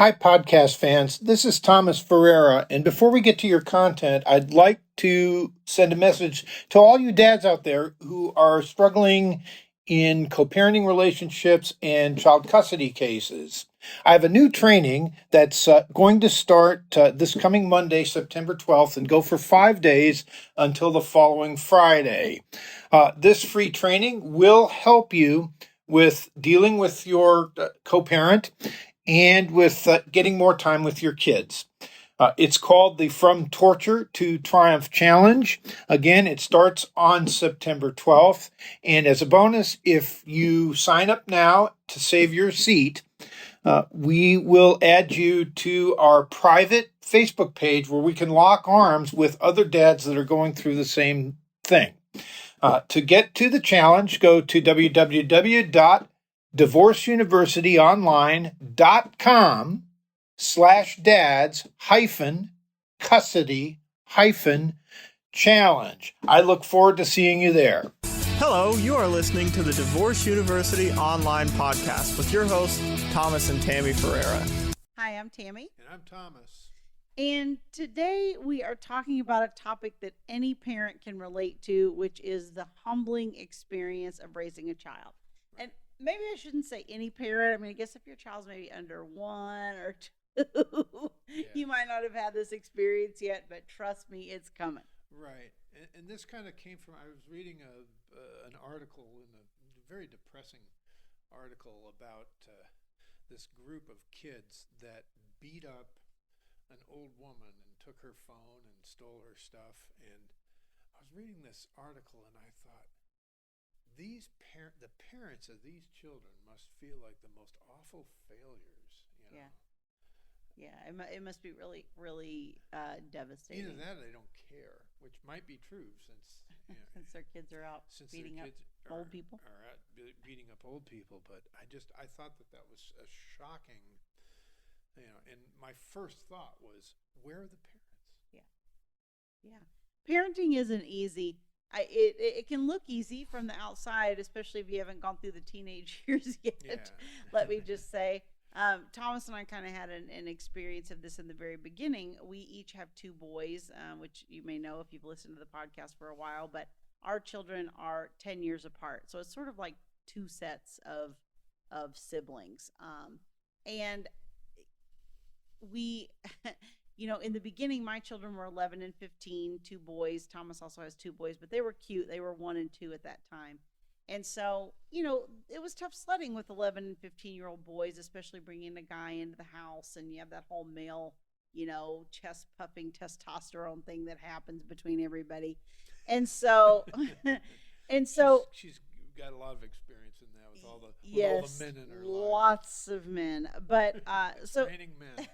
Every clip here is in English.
Hi, podcast fans. This is Thomas Ferreira. And before we get to your content, I'd like to send a message to all you dads out there who are struggling in co parenting relationships and child custody cases. I have a new training that's going to start this coming Monday, September 12th, and go for 5 days until the following Friday. This free training will help you with dealing with your co parent and with getting more time with your kids. It's called the From Torture to Triumph Challenge. Again, it starts on September 12th. And as a bonus, if you sign up now to save your seat, we will add you to our private Facebook page where we can lock arms with other dads that are going through the same thing. To get to the challenge, go to www.divorceuniversityonline.com/dads-custody-challenge. I look forward to seeing you there. Hello, you are listening to the Divorce University online podcast with your hosts, Thomas and Tammy Ferreira. Hi, I'm Tammy. And I'm Thomas. And today we are talking about a topic that any parent can relate to, which is the humbling experience of raising a child. And maybe I shouldn't say any parent. I mean, I guess if your child's maybe under 1 or 2, you might not have had this experience yet, but trust me, it's coming. Right. And this kind of came from, I was reading an article, a very depressing article about this group of kids that beat up an old woman and took her phone and stole her stuff. And I was reading this article and I thought, the parents of these children must feel like the most awful failures, you know? Yeah, it must be really, really devastating. Either that or they don't care, which might be true since since their kids are out beating up old people. Are out beating up old people, but I thought that was a shocking, and my first thought was, where are the parents? Yeah. Parenting isn't easy. It can look easy from the outside, especially if you haven't gone through the teenage years yet. Yeah. Let me just say, Thomas and I kind of had an experience of this in the very beginning. We each have 2 boys, which you may know if you've listened to the podcast for a while, but our children are 10 years apart. So it's sort of like 2 sets of siblings. And we, in the beginning, my children were 11 and 15, 2 boys. Thomas also has 2 boys, but they were cute. They were 1 and 2 at that time. And so, it was tough sledding with 11 and 15-year-old boys, especially bringing a guy into the house. And you have that whole male, chest puffing testosterone thing that happens between everybody. And so, she's got a lot of experience in that with all the men in her life. Lots of men. But training men.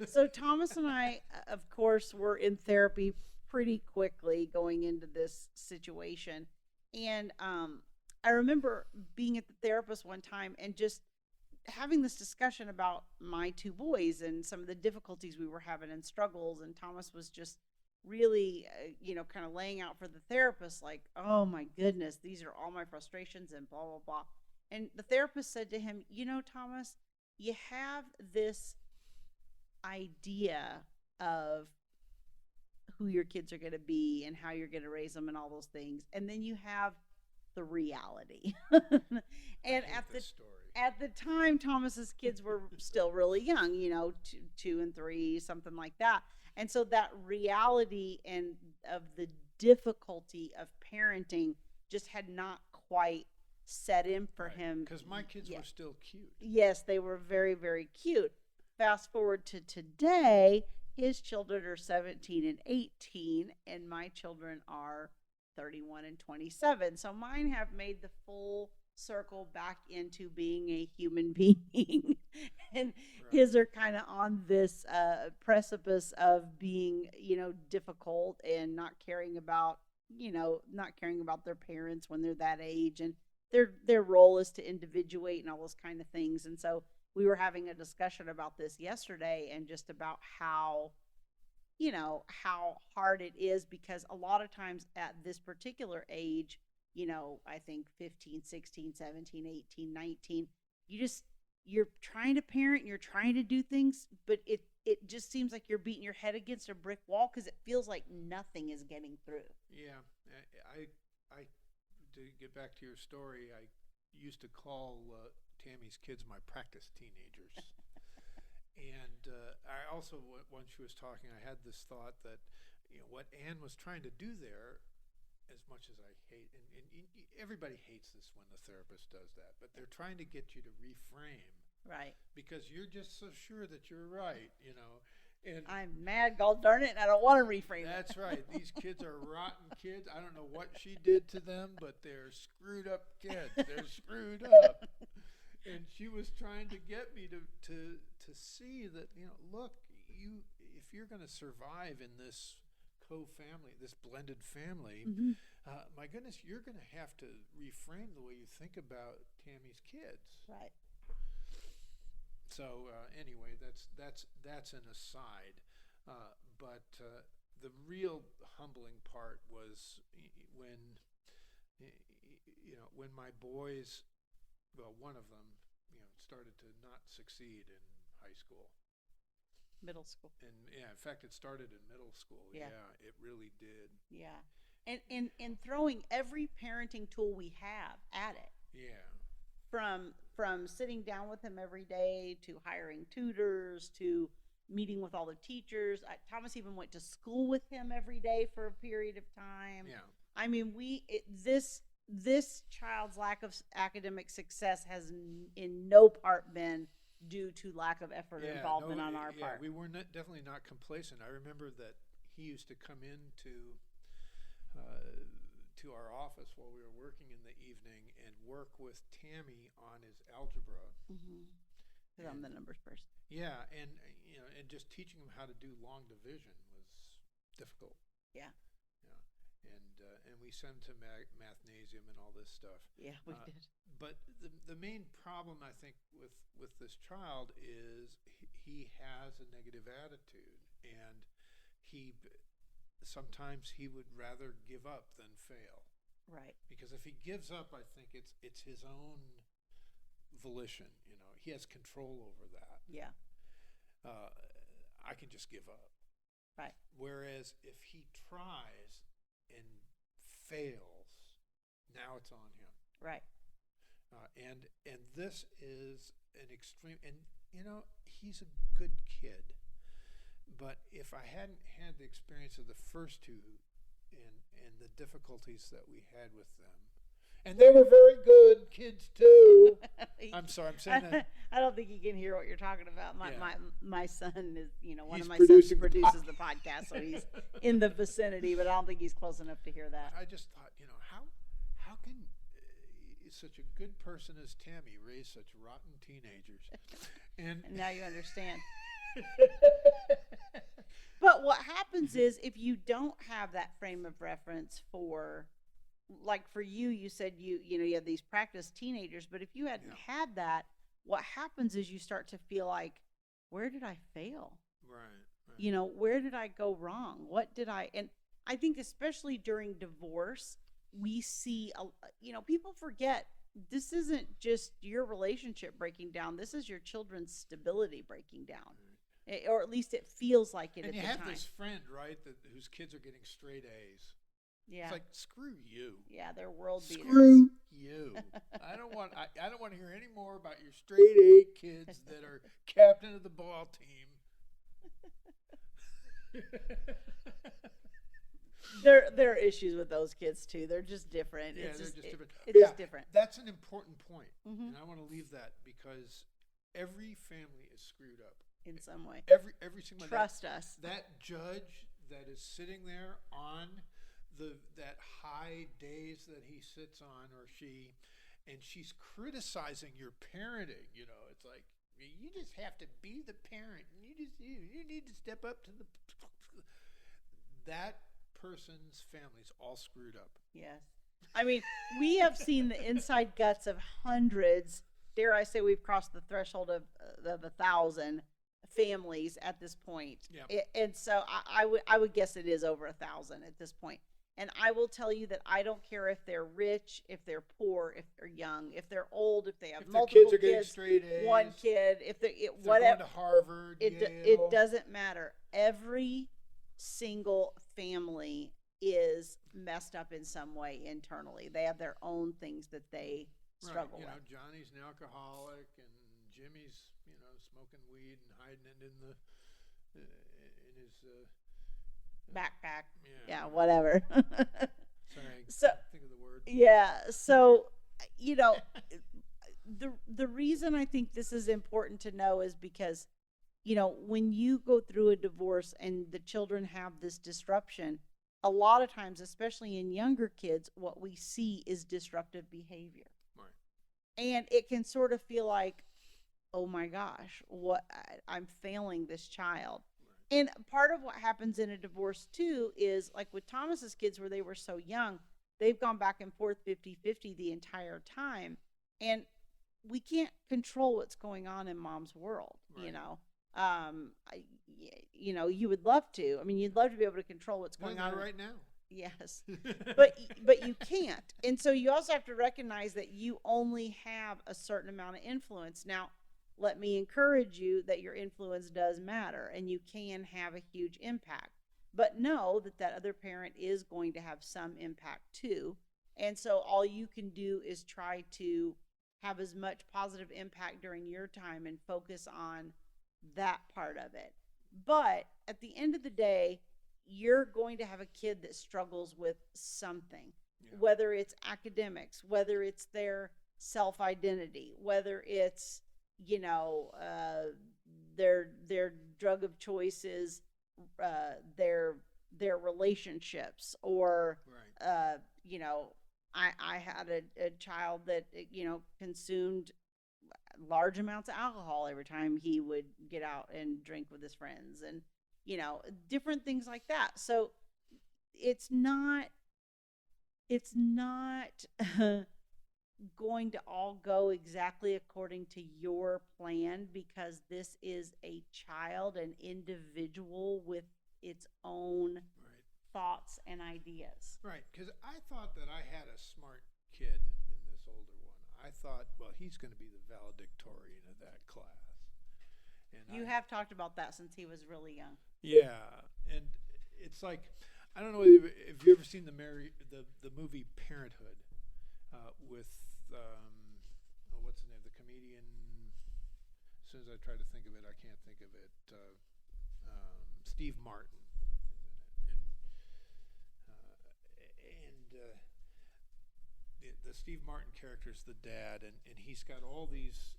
So Thomas and I, of course, were in therapy pretty quickly going into this situation. And I remember being at the therapist one time and just having this discussion about my 2 boys and some of the difficulties we were having and struggles. And Thomas was just really, kind of laying out for the therapist, like, oh my goodness, these are all my frustrations and blah, blah, blah. And the therapist said to him, Thomas, you have this idea of who your kids are going to be and how you're going to raise them and all those things. And then you have the reality. And at the time, Thomas's kids were still really young, 2 and 3, something like that. And so that reality and of the difficulty of parenting just had not quite set in for him. Because my kids were still cute. Yes, they were very, very cute. Fast forward to today, his children are 17 and 18, and my children are 31 and 27. So mine have made the full circle back into being a human being. And his are kind of on this precipice of being, difficult and not caring about their parents when they're that age. And their role is to individuate and all those kind of things. And so we were having a discussion about this yesterday and just about how hard it is, because a lot of times at this particular age, I think 15, 16, 17, 18, 19, you're trying to parent and you're trying to do things, but it just seems like you're beating your head against a brick wall because it feels like nothing is getting through. Yeah, I to get back to your story, I used to call Tammy's kids my practice teenagers. And I also, when she was talking, I had this thought that, what Anne was trying to do there, as much as I hate, and everybody hates this when the therapist does that, but they're trying to get you to reframe. Right. Because you're just so sure that you're right, And I'm mad, god darn it, and I don't want to reframe that's it. right. These kids are rotten kids. I don't know what she did to them, but they're screwed up kids. They're screwed up. And she was trying to get me to see that, look, if you're going to survive in this co-family, this blended family, Mm-hmm. My goodness, you're going to have to reframe the way you think about Tammy's kids. Right. So anyway, that's an aside. But the real humbling part was when my boys, well, one of them, started to not succeed in high school. Middle school. And yeah, in fact, it started in middle school. Yeah. It really did. Yeah. And throwing every parenting tool we have at it. Yeah. From sitting down with him every day to hiring tutors to meeting with all the teachers. Thomas even went to school with him every day for a period of time. Yeah. I mean, this child's lack of academic success has in no part been due to lack of effort or involvement on our part. We were definitely not complacent. I remember that he used to come into to our office while we were working in the evening and work with Tammy on his algebra. Mm-hmm. Because I'm the numbers person. Yeah, and and just teaching him how to do long division was difficult. Yeah. And we sent him to Mathnasium and all this stuff. Yeah, we did. But the main problem, I think, with this child is he has a negative attitude, and sometimes he would rather give up than fail. Right. Because if he gives up, I think it's his own volition. He has control over that. Yeah. I can just give up. Right. Whereas if he tries and fails, now it's on him. Right. And this is an extreme, and he's a good kid, but if I hadn't had the experience of the first two and the difficulties that we had with them, and they were very good kids too. I'm sorry, I'm saying that. I don't think he can hear what you're talking about. My Yeah. my son is, one He's of my sons producing the produces the podcast, so he's in the vicinity, but I don't think he's close enough to hear that. I just thought, how can such a good person as Tammy raise such rotten teenagers? And now you understand. But what happens is if you don't have that frame of reference for, like for you said you have these practice teenagers, but if you hadn't had that, what happens is you start to feel like, where did I fail? Right. Where did I go wrong? And I think especially during divorce, we see, people forget this isn't just your relationship breaking down. This is your children's stability breaking down. Or at least it feels like it And at you the have time. this friend, right, whose kids are getting straight A's. Yeah. It's like, screw you. Yeah, they're world beaters. Screw you. I don't want to hear any more about your straight A kids that are captain of the ball team. There are issues with those kids too. They're just different. Yeah, It's they're just just different. It's just different. That's an important point. Mhm. And I want to leave that because every family is screwed up. In some way. Every single Trust us. That judge that is sitting there on that high days that he sits on, or she, and she's criticizing your parenting. It's like, you just have to be the parent, and you need to step up to the. That person's family's all screwed up. Yes. I mean, we have seen the inside guts of hundreds. Dare I say we've crossed the threshold of 1,000 families at this point. Yeah. And so I would guess it is over 1,000 at this point. And I will tell you that I don't care if they're rich, if they're poor, if they're young, if they're old, if they have If their multiple kids are getting kids, straight A's, one kid, if they're if they're whatever. going to Harvard, It Yale. doesn't matter. Every single family is messed up in some way internally. They have their own things that they struggle Right. with. Johnny's an alcoholic, and Jimmy's, smoking weed and hiding it in his Backpack. yeah. Yeah, whatever. Sorry, I So- can't think of the word. Yeah. So, the reason I think this is important to know is because, when you go through a divorce and the children have this disruption, a lot of times, especially in younger kids, what we see is disruptive behavior. Right. And it can sort of feel like, oh my gosh, I'm failing this child. Right. And part of what happens in a divorce too is, like with Thomas's kids, where they were so young, they've gone back and forth 50-50 the entire time. And we can't control what's going on in mom's world, Right. You would love to. I mean, you'd love to be able to control what's Doing going on that right now. Yes. but you can't. And so you also have to recognize that you only have a certain amount of influence. Now, let me encourage you that your influence does matter and you can have a huge impact. But know that other parent is going to have some impact too. And so all you can do is try to have as much positive impact during your time and focus on that part of it. But at the end of the day, you're going to have a kid that struggles with something, whether it's academics, whether it's their self-identity, whether it's, their drug of choice is their relationships, or, Right. I had a child that, consumed large amounts of alcohol every time he would get out and drink with his friends, and different things like that. So it's not going to all go exactly according to your plan, because this is a child, an individual with its own Right. thoughts and ideas. Right, because I thought that I had a smart kid in this older one. I thought, well, he's going to be the valedictorian of that class. And You have talked about that since he was really young. Yeah, and it's like, I don't know if you've ever seen the movie Parenthood with what's the name, the comedian. As soon as I try to think of it, I can't think of it. Steve Martin and the Steve Martin character is the dad, and he's got all these.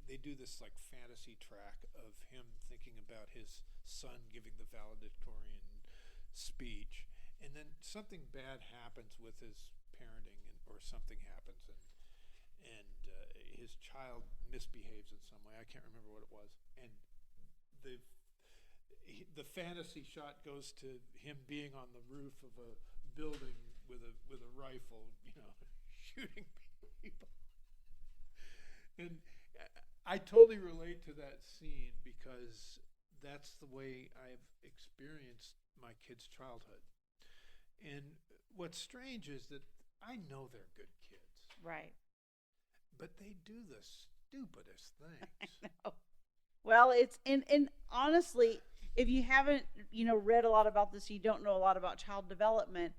They do this like fantasy track of him thinking about his son giving the valedictorian speech, and then something bad happens with his parenting, or something happens, and his child misbehaves in some way. I can't remember what it was, and the fantasy shot goes to him being on the roof of a building with a rifle, shooting people, and I totally relate to that scene, because that's the way I've experienced my kids' childhood. And what's strange is that I know they're good kids. Right. But they do the stupidest things. Well, it's and honestly, if you haven't read a lot about this, you don't know a lot about child development.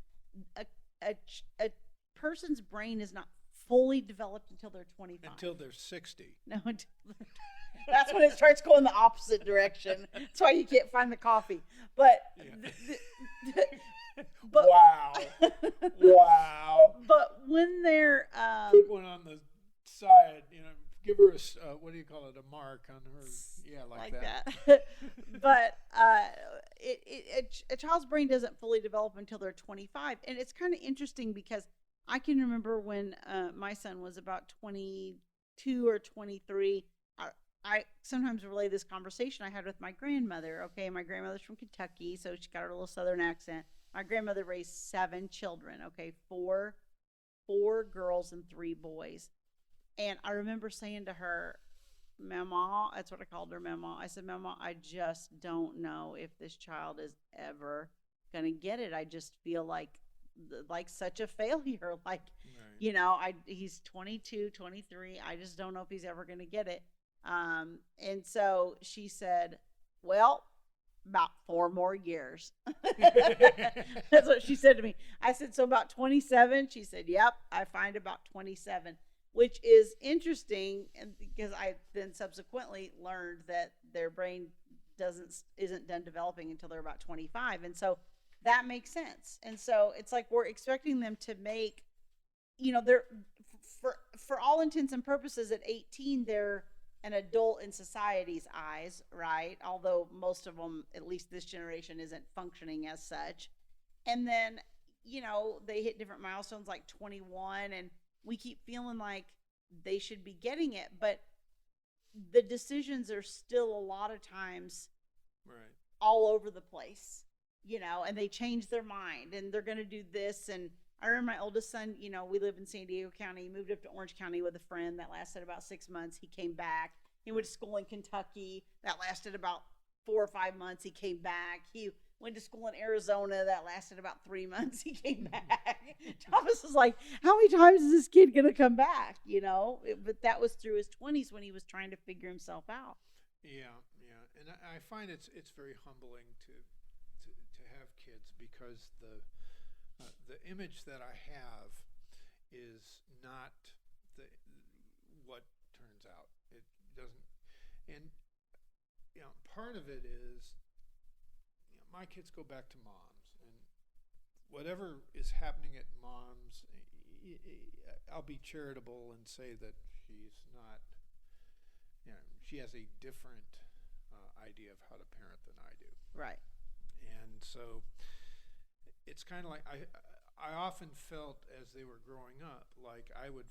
A person's brain is not fully developed until they're 25. Until they're 60. No, that's when it starts going the opposite direction. That's why you can't find the coffee. But but wow. Wow. But when they're put one on the side, give her a what do you call it, a mark on her, like that. But a child's brain doesn't fully develop until they're 25, and it's kind of interesting because I can remember when my son was about 22 or 23. I sometimes relay this conversation I had with my grandmother. Okay, my grandmother's from Kentucky, so she got her little southern accent. My grandmother raised 7 children. Okay, four girls and 3 boys. And I remember saying to her, Mama, that's what I called her, Mama. I said, Mama, I just don't know if this child is ever going to get it. I just feel like like such a failure. Like, Right. you know, he's 22, 23. I just don't know if he's ever going to get it. And so she said, well, about 4 more years. That's what she said to me. I said, so about 27? She said, yep, I find about 27, which is interesting. And because I then subsequently learned that their brain isn't done developing until they're about 25. And so that makes sense. And so it's like, we're expecting them to make, you know, they're for all intents and purposes at 18, they're an adult in society's eyes, right? Although most of them, at least this generation, isn't functioning as such. And then, you know, they hit different milestones like 21, and we keep feeling like they should be getting it, but the decisions are still a lot of times Right. all over the place, you know, and they change their mind and they're going to do this. And I remember my oldest son, you know, we live in San Diego County. He moved up to Orange County with a friend. That lasted about 6 months. He came back. He went to school in Kentucky. That lasted about 4 or 5 months. He came back. He went to school in Arizona. That lasted about 3 months. He came back. Thomas was like, how many times is this kid going to come back? You know, but that was through his 20s when he was trying to figure himself out. Yeah, yeah, and I find it's very humbling to have kids, because the image that I have is not what turns out. It doesn't, and you know, part of it is, you know, my kids go back to mom's, and whatever is happening at mom's, I'll be charitable and say that she's not, you know, she has a different idea of how to parent than I do. Right. And so it's kind of like I often felt as they were growing up, like I would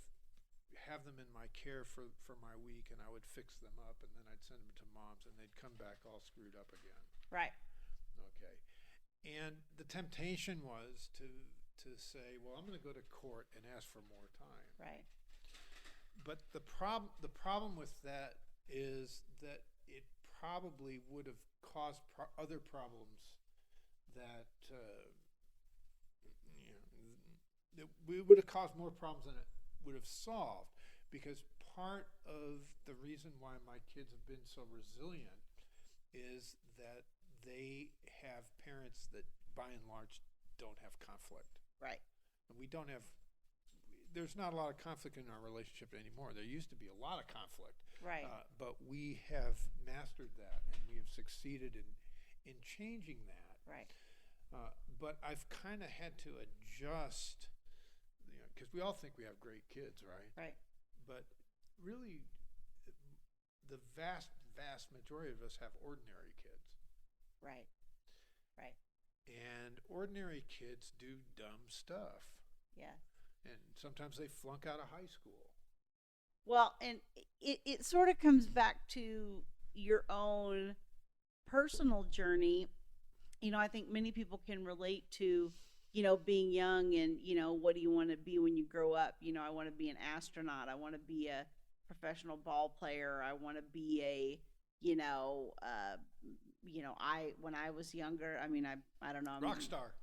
have them in my care for my week, and I would fix them up, and then I'd send them to mom's, and they'd come back all screwed up again. Right. Okay. And the temptation was to say, well, I'm going to go to court and ask for more time. Right. But the problem with that is that it probably would have caused other problems that we would have caused more problems than it would have solved, because part of the reason why my kids have been so resilient is that they have parents that by and large don't have conflict. Right. And there's not a lot of conflict in our relationship anymore. There used to be a lot of conflict. Right. But we have mastered that, and we have succeeded in changing that. Right. But I've kind of had to adjust, you know, because we all think we have great kids, right? Right. But really, the vast majority of us have ordinary kids. Right. Right. And ordinary kids do dumb stuff. Yeah. And sometimes they flunk out of high school. Well, and it sort of comes back to your own personal journey. You know, I think many people can relate to, you know, being young and, you know, what do you want to be when you grow up? You know, I want to be an astronaut. I want to be a professional ball player. I want to be a, when I was younger, I mean, I don't know. Rock star.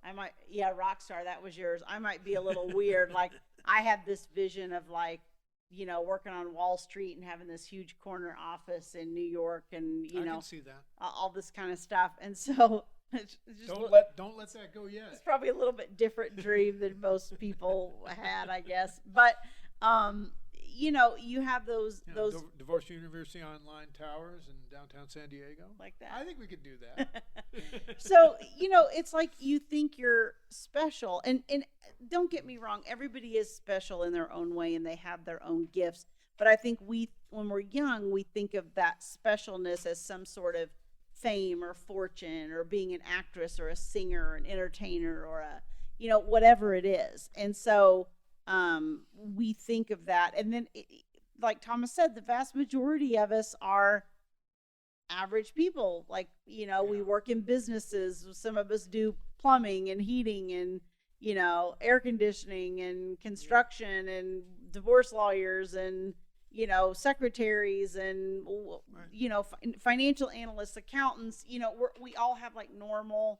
Rock star. That was yours. I might be a little weird. Like, I had this vision of, like, you know, working on Wall Street and having this huge corner office in New York, and I can see that. All this kind of stuff. And so it's just don't let that go yet. It's probably a little bit different dream than most people had, I guess. But you know, you have those Divorce University Online Towers in downtown San Diego, like that. I think we could do that. So, you know, it's like you think you're special, and don't get me wrong, everybody is special in their own way and they have their own gifts. But I think when we're young, we think of that specialness as some sort of fame or fortune or being an actress or a singer or an entertainer or a, you know, whatever it is. And so we think of that. And then, like Thomas said, the vast majority of us are average people. Like, you know, we work in businesses. Some of us do plumbing and heating and, you know, air conditioning and construction and divorce lawyers and, you know, secretaries and, you know, financial analysts, accountants. You know, we all have like normal,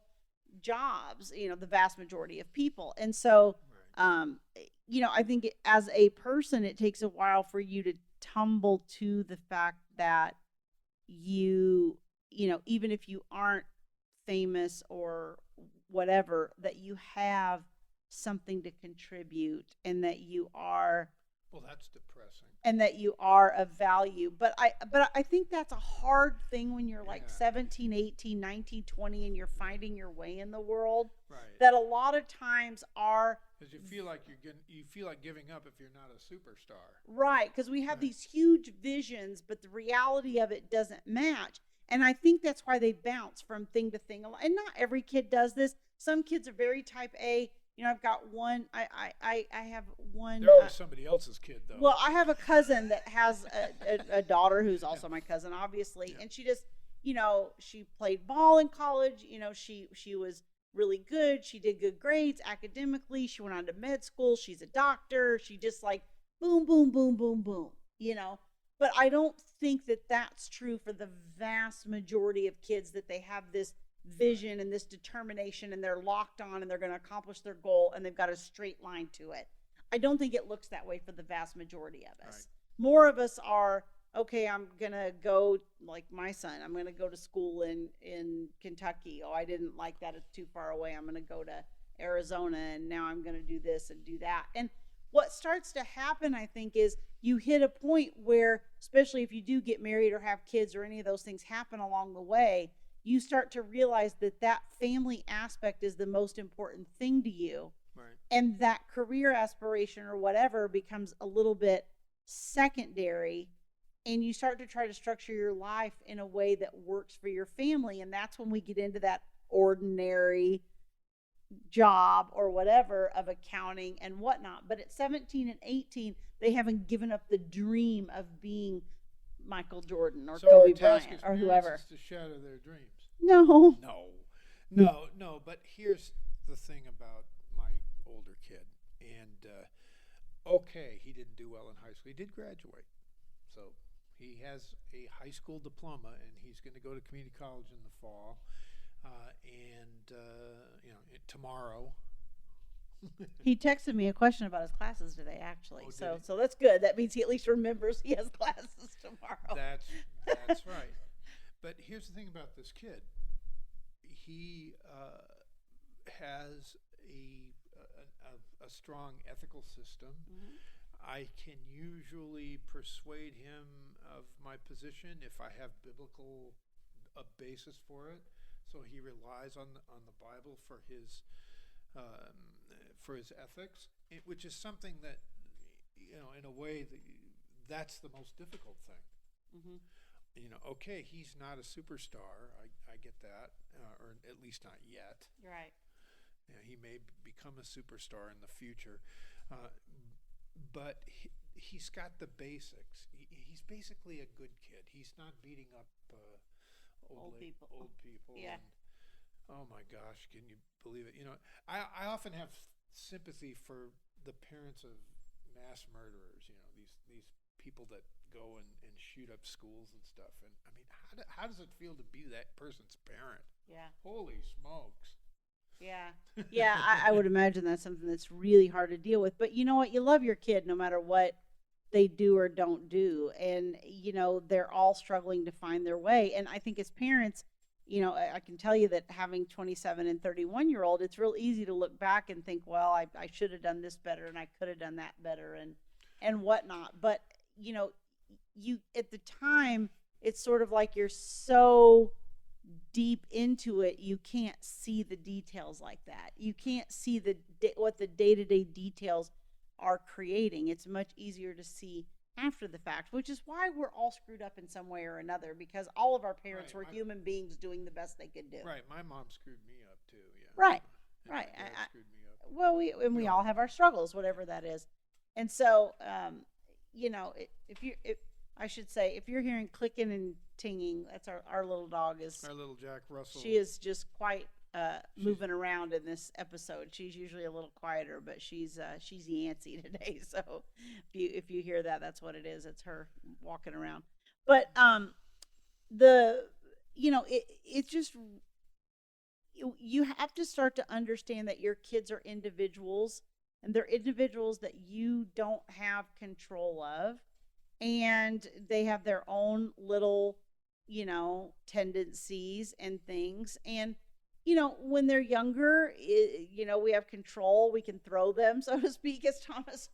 jobs, the vast majority of people. And so, I think as a person, it takes a while for you to tumble to the fact that even if you aren't famous or whatever, that you have something to contribute and that you are, well, that's depressing. and that you are of value. But I think that's a hard thing when you're like 17, 18, 19, 20 and you're finding your way in the world. Right. That a lot of times are, because you feel like you feel like giving up if you're not a superstar. right, because we have these huge visions, but the reality of it doesn't match. And I think that's why they bounce from thing to thing. And not every kid does this. Some kids are very type A. I've got one. I have one. They're always somebody else's kid, though. Well, I have a cousin that has a daughter who's also my cousin, obviously, and she just, she played ball in college. She was really good. She did good grades academically. She went on to med school. She's a doctor. She just like boom, boom, boom, boom, boom. But I don't think that that's true for the vast majority of kids, that they have this vision and this determination and they're locked on and they're going to accomplish their goal and they've got a straight line to it. I don't think it looks that way for the vast majority of us. Right. More of us are, okay, I'm going to go, like my son, I'm going to go to school in Kentucky. Oh, I didn't like that. It's too far away. I'm going to go to Arizona, and now I'm going to do this and do that. And what starts to happen, I think, is you hit a point where, especially if you do get married or have kids or any of those things happen along the way, you start to realize that family aspect is the most important thing to you. Right. And that career aspiration or whatever becomes a little bit secondary, and you start to try to structure your life in a way that works for your family. And that's when we get into that ordinary job or whatever of accounting and whatnot. But at 17 and 18, they haven't given up the dream of being Michael Jordan or Kobe Bryant or whoever. To shatter their dreams. No. But here's the thing about my older kid. And okay, he didn't do well in high school. He did graduate, so he has a high school diploma, and he's going to go to community college in the fall. Tomorrow. He texted me a question about his classes today, actually. Oh, so that's good. That means he at least remembers he has classes tomorrow. That's right. But here's the thing about this kid. He has a strong ethical system. Mm-hmm. I can usually persuade him of my position if I have biblical basis for it. So he relies on the Bible for his ethics, which is something that, in a way, that's the most difficult thing. Mm-hmm. Okay, he's not a superstar. I get that, or at least not yet. Right. He may become a superstar in the future, but he's got the basics. He's basically a good kid. He's not beating up old people. Yeah. And, oh my gosh, can you believe it? I often have sympathy for the parents of mass murderers. These people that go and shoot up schools and stuff. And I mean, how does it feel to be that person's parent? Yeah. Holy smokes. Yeah. Yeah, I would imagine that's something that's really hard to deal with. But you know what? You love your kid no matter what they do or don't do. And, they're all struggling to find their way. And I think as parents, I can tell you that having 27 and 31-year-old, it's real easy to look back and think, well, I should have done this better and I could have done that better and whatnot. But, you at the time, it's sort of like you're so deep into it, you can't see the details like that. You can't see what the day-to-day details are creating. It's much easier to see after the fact, which is why we're all screwed up in some way or another, because all of our parents were human beings doing the best they could do. Right. My mom screwed me up too. Yeah. Right. And right. My dad screwed me up. Well, we all have our struggles, whatever that is. And so, if you're hearing clicking and tinging, that's our little dog is. Our little Jack Russell. She is just quite moving around in this episode. She's usually a little quieter, but she's Yancey today. So if you hear that, that's what it is. It's her walking around. But it's just you have to start to understand that your kids are individuals, and they're individuals that you don't have control of, and they have their own little, tendencies and things. And when they're younger, we have control. We can throw them, so to speak, as Thomas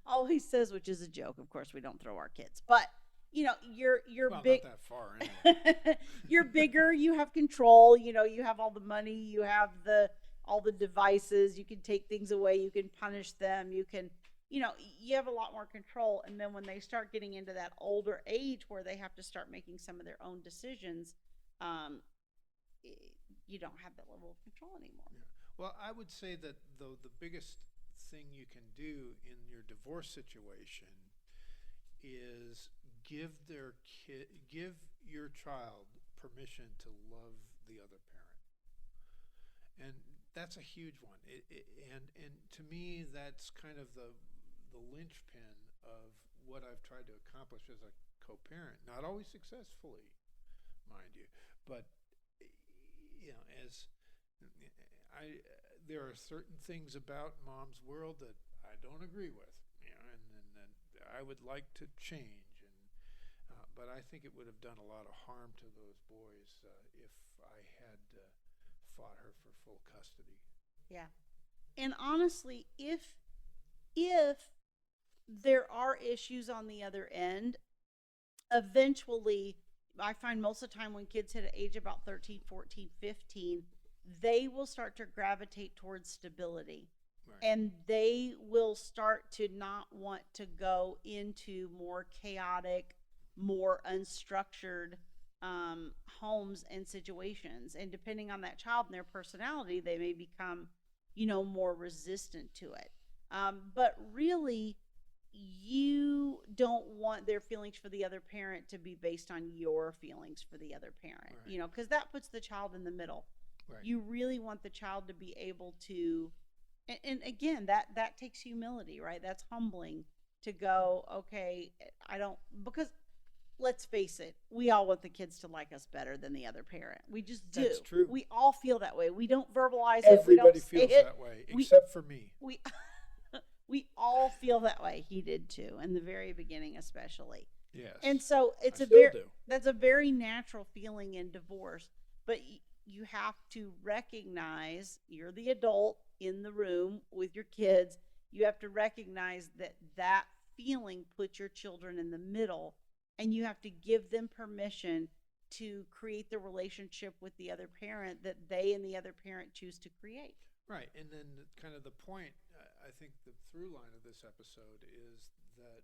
always says, which is a joke. Of course, we don't throw our kids, but you're Well, big. not that far anyway. You're bigger. You have control. You have all the money. You have all the devices. You can take things away. You can punish them. You can, you have a lot more control. And then when they start getting into that older age where they have to start making some of their own decisions, you don't have that level of control anymore. Yeah. Well, I would say that the biggest thing you can do in your divorce situation is give your child permission to love the other parent, and that's a huge one. And to me, that's kind of the linchpin of what I've tried to accomplish as a co-parent. Not always successfully, mind you, but as there are certain things about Mom's world that I don't agree with, and I would like to change. But I think it would have done a lot of harm to those boys if I had fought her for full custody. Yeah. And honestly, if there are issues on the other end, eventually, I find most of the time when kids hit an age about 13, 14, 15, they will start to gravitate towards stability. Right. And they will start to not want to go into more chaotic, more unstructured homes and situations. And depending on that child and their personality, they may become, more resistant to it. But really, you don't want their feelings for the other parent to be based on your feelings for the other parent, Right. Because that puts the child in the middle. Right. You really want the child to be able to, and again, that takes humility, right? That's humbling to go, okay, because let's face it, we all want the kids to like us better than the other parent. We just do. That's true. We all feel that way. We don't verbalize it. Everybody We don't feels say it. that way, except for me. We all feel that way. He did too, in the very beginning, especially. Yes. And so that's a very natural feeling in divorce. But you have to recognize you're the adult in the room with your kids. You have to recognize that feeling puts your children in the middle, and you have to give them permission to create the relationship with the other parent that they and the other parent choose to create. Right. And then kind of the point, I think the through line of this episode is that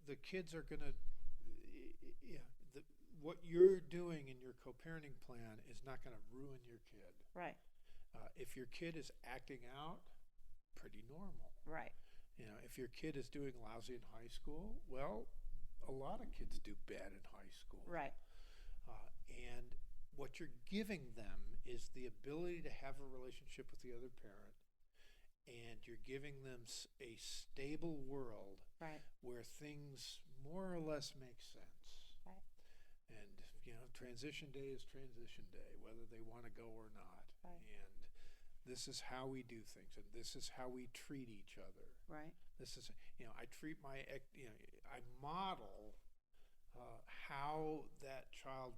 the kids are going to, what you're doing in your co-parenting plan is not going to ruin your kid. Right. If your kid is acting out, pretty normal. Right. If your kid is doing lousy in high school, well, a lot of kids do bad in high school. Right. And what you're giving them is the ability to have a relationship with the other parent, and you're giving them a stable world, right, where things more or less make sense. Right. And transition day is transition day, whether they want to go or not. Right. And this is how we do things, and this is how we treat each other. Right. This is, I treat I model how that child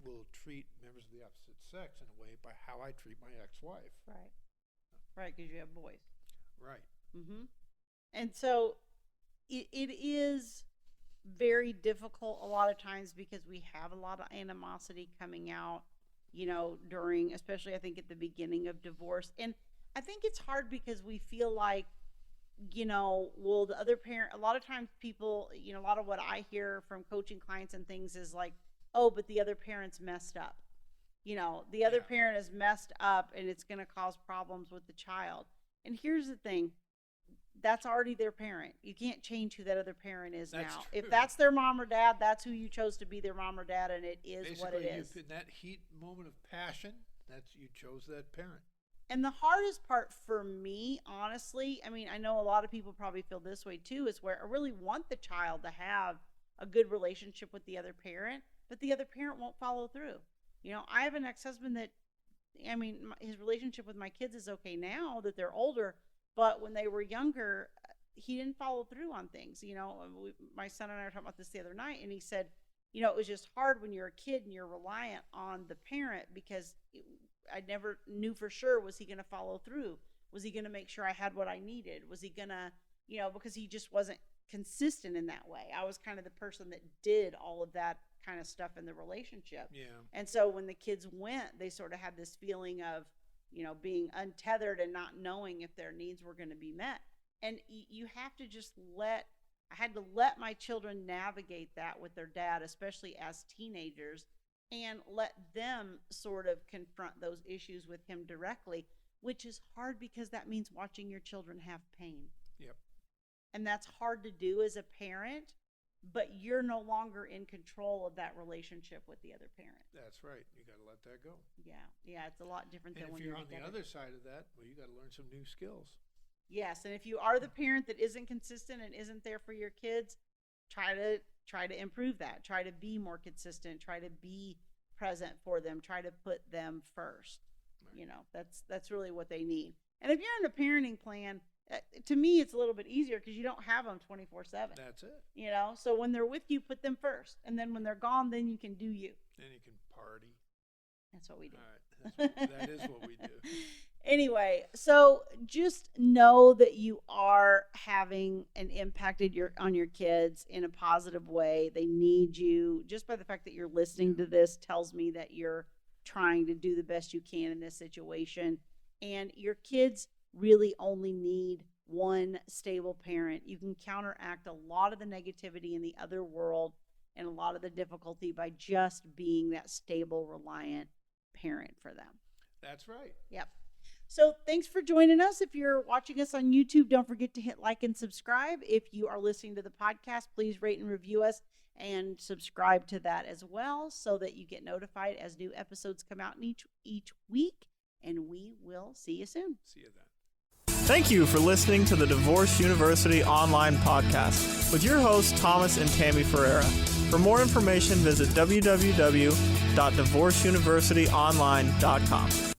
will treat members of the opposite sex in a way by how I treat my ex-wife. Right. Right, because you have boys. Right. Mm-hmm. And so it is very difficult a lot of times because we have a lot of animosity coming out, during, especially I think at the beginning of divorce. And I think it's hard because we feel like, well, the other parent, a lot of times people, a lot of what I hear from coaching clients and things is like, oh, but the other parent's messed up. The other parent is messed up and it's going to cause problems with the child. And here's the thing. That's already their parent. You can't change who that other parent is That's now. true. If that's their mom or dad, that's who you chose to be their mom or dad, and it is Basically, what it is. in that heat moment of passion, you chose that parent. And the hardest part for me, honestly, I know a lot of people probably feel this way too, is where I really want the child to have a good relationship with the other parent, but the other parent won't follow through. I have an ex-husband that I mean, his relationship with my kids is okay now that they're older, but when they were younger, he didn't follow through on things. My son and I were talking about this the other night, and he said, it was just hard when you're a kid and you're reliant on the parent, because I never knew for sure, was he going to follow through? Was he going to make sure I had what I needed? Was he going to, because he just wasn't consistent in that way. I was kind of the person that did all of that kind of stuff in the relationship. Yeah. And so when the kids went, they sort of had this feeling of, being untethered and not knowing if their needs were going to be met. And you have to just I had to let my children navigate that with their dad, especially as teenagers, and let them sort of confront those issues with him directly, which is hard because that means watching your children have pain. Yep. And that's hard to do as a parent, but you're no longer in control of that relationship with the other parent. That's right. You got to let that go. Yeah, it's a lot different And than when if you're you're on the together. other side of that, well, you got to learn some new skills. Yes, and if you are the parent that isn't consistent and isn't there for your kids, try to improve that. Try to be more consistent. Try to be present for them. Try to put them first. Right. That's really what they need. And if you're in a parenting plan, to me, it's a little bit easier because you don't have them 24/7. That's it. So when they're with you, put them first, and then when they're gone, then you can do you. Then you can party. That's what we do. All right. That is what we do. Anyway, so just know that you are having an impact on your kids in a positive way. They need you. Just by the fact that you're listening to this tells me that you're trying to do the best you can in this situation. And your kids really only need one stable parent. You can counteract a lot of the negativity in the other world and a lot of the difficulty by just being that stable, reliant parent for them. That's right. Yep. So thanks for joining us. If you're watching us on YouTube, don't forget to hit like and subscribe. If you are listening to the podcast, please rate and review us and subscribe to that as well so that you get notified as new episodes come out each week. And we will see you soon. See you then. Thank you for listening to the Divorce University online podcast with your hosts, Thomas and Tammy Ferreira. For more information, visit www.divorceuniversityonline.com.